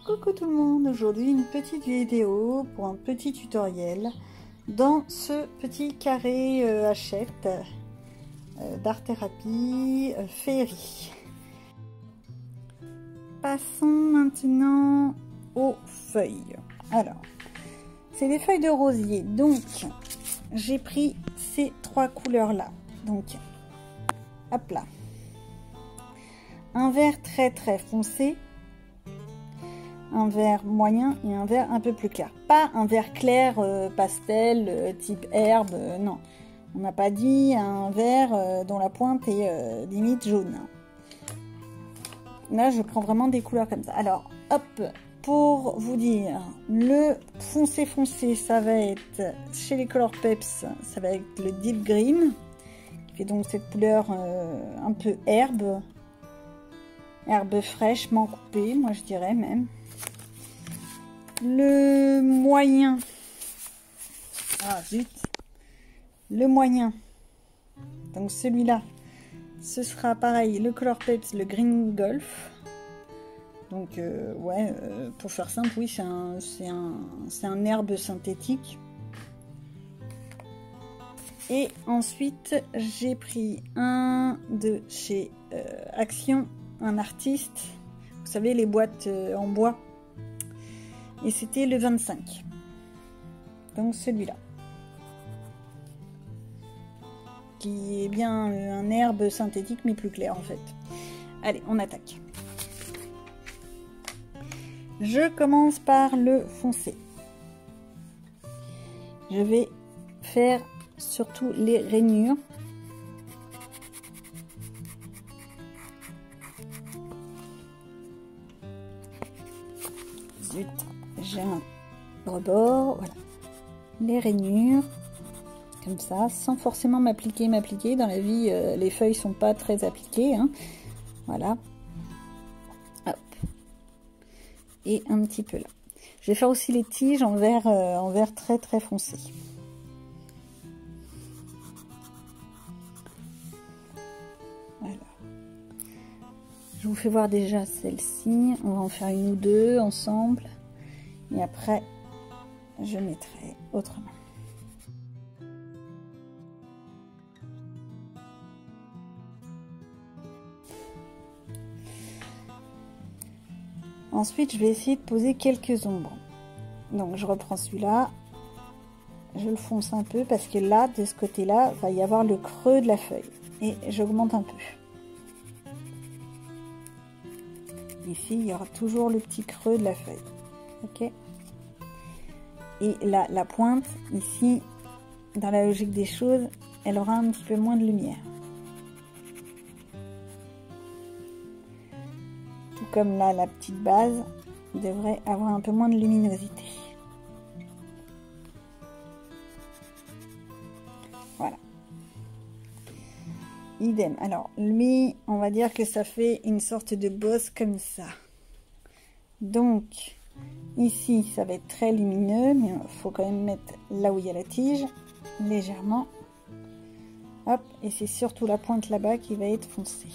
Coucou tout le monde, aujourd'hui une petite vidéo pour un petit tutoriel dans ce petit carré Hachette d'art thérapie féerie. Passons maintenant aux feuilles. Alors, c'est des feuilles de rosier, donc j'ai pris ces trois couleurs là. Donc, hop là, un vert très foncé, un vert moyen et un vert un peu plus clair. Pas un vert clair pastel type herbe, non. On n'a pas dit un vert dont la pointe est limite jaune. Là, je prends vraiment des couleurs comme ça. Alors, hop, pour vous dire, le foncé, ça va être, chez les Color Peps, ça va être le Deep Green, qui fait donc cette couleur un peu herbe fraîchement coupée, moi je dirais même. Le moyen, ah zut, le moyen, donc celui-là, ce sera pareil, le Color Peps, le Green Golf. Donc ouais, pour faire simple, oui, c'est un herbe synthétique. Et ensuite, j'ai pris un de chez Action, un artiste. Vous savez, les boîtes en bois. Et c'était le 25. Donc celui-là. Qui est bien un herbe synthétique, mais plus clair en fait. Allez, on attaque. Je commence par le foncé. Je vais faire surtout les rainures. Zut, j'ai un rebord, voilà. Les rainures, comme ça, sans forcément m'appliquer. Dans la vie, les feuilles sont pas très appliquées, hein. Voilà. Hop. Et un petit peu là. Je vais faire aussi les tiges en vert très foncé. Voilà. Je vous fais voir déjà celle-ci. On va en faire une ou deux ensemble. Et après, je mettrai autrement. Ensuite, je vais essayer de poser quelques ombres. Donc, je reprends celui-là. Je le fonce un peu parce que là, de ce côté-là, va y avoir le creux de la feuille. Et j'augmente un peu. Ici, il y aura toujours le petit creux de la feuille. Ok. Et là, la pointe, ici, dans la logique des choses, elle aura un petit peu moins de lumière. Tout comme là, la petite base devrait avoir un peu moins de luminosité. Voilà. Idem. Alors, lui, on va dire que ça fait une sorte de bosse comme ça. Donc, ici, ça va être très lumineux, mais il faut quand même mettre là où il y a la tige, légèrement. Hop, et c'est surtout la pointe là-bas qui va être foncée.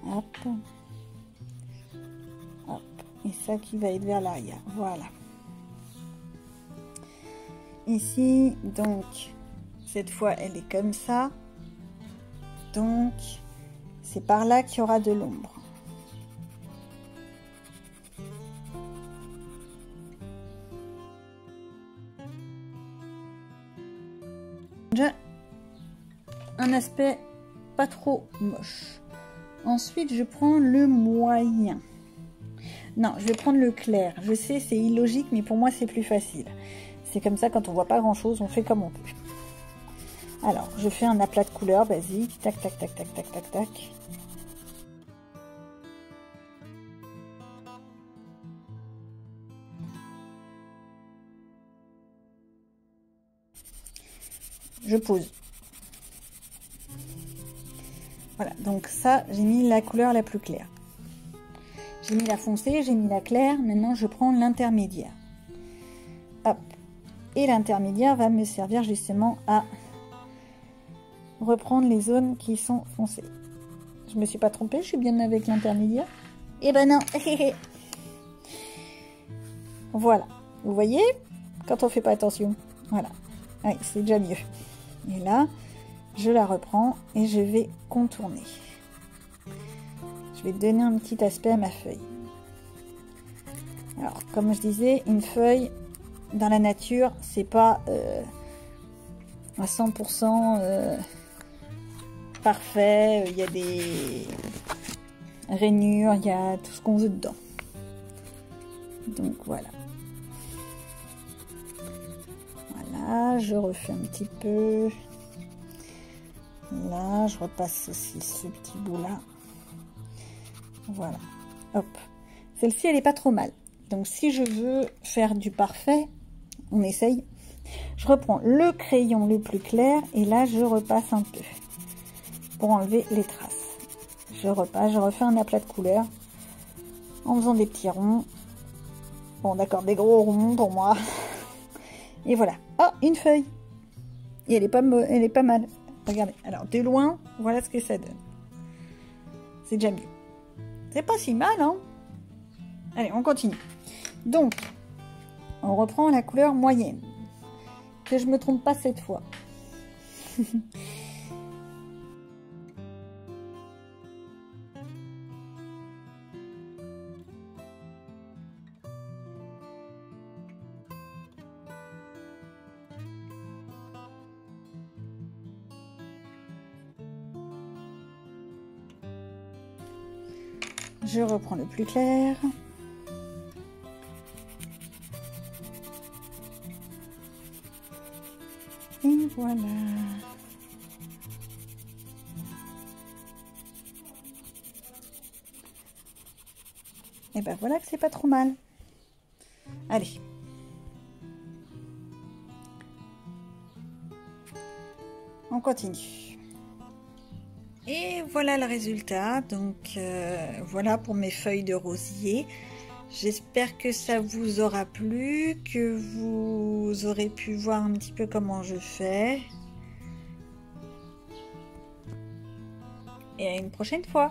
Hop. Hop. Et ça qui va être vers l'arrière. Voilà. Ici, donc, cette fois, elle est comme ça. Donc, c'est par là qu'il y aura de l'ombre. Déjà, un aspect pas trop moche. Ensuite, je prends le moyen. Non, je vais prendre le clair. Je sais, c'est illogique, mais pour moi, c'est plus facile. C'est comme ça, quand on voit pas grand-chose, on fait comme on peut. Alors, je fais un aplat de couleurs basique. Tac, tac, tac, tac, tac, tac, tac. Je pose. Voilà, donc ça, j'ai mis la couleur la plus claire. J'ai mis la foncée, j'ai mis la claire. Maintenant, je prends l'intermédiaire. Hop. Et l'intermédiaire va me servir justement à reprendre les zones qui sont foncées. Je me suis pas trompée, je suis bien avec l'intermédiaire. Eh ben non. Voilà. Vous voyez, quand on fait pas attention. Voilà. Oui, c'est déjà mieux. Et là, je la reprends et je vais contourner. Je vais donner un petit aspect à ma feuille. Alors, comme je disais, une feuille dans la nature, c'est pas à 100% parfait. Il y a des rainures, il y a tout ce qu'on veut dedans. Donc voilà. Voilà, je refais un petit peu. Là, je repasse aussi ce petit bout là. Voilà. Hop. Celle-ci, elle est pas trop mal. Donc si je veux faire du parfait, on essaye. Je reprends le crayon le plus clair et là je repasse un peu pour enlever les traces. Je repasse, je refais un aplat de couleur en faisant des petits ronds. Bon d'accord, des gros ronds pour moi. Et voilà. Oh, une feuille. Et elle est pas mal. Regardez. Alors de loin, voilà ce que ça donne. C'est déjà mieux. C'est pas si mal, hein? Allez, on continue. Donc, on reprend la couleur moyenne. Que je me trompe pas cette fois. Je reprends le plus clair. Et voilà. Et ben voilà que c'est pas trop mal. Allez. On continue. Et voilà le résultat. Donc voilà pour mes feuilles de rosier. J'espère que ça vous aura plu, que vous aurez pu voir un petit peu comment je fais. Et à une prochaine fois.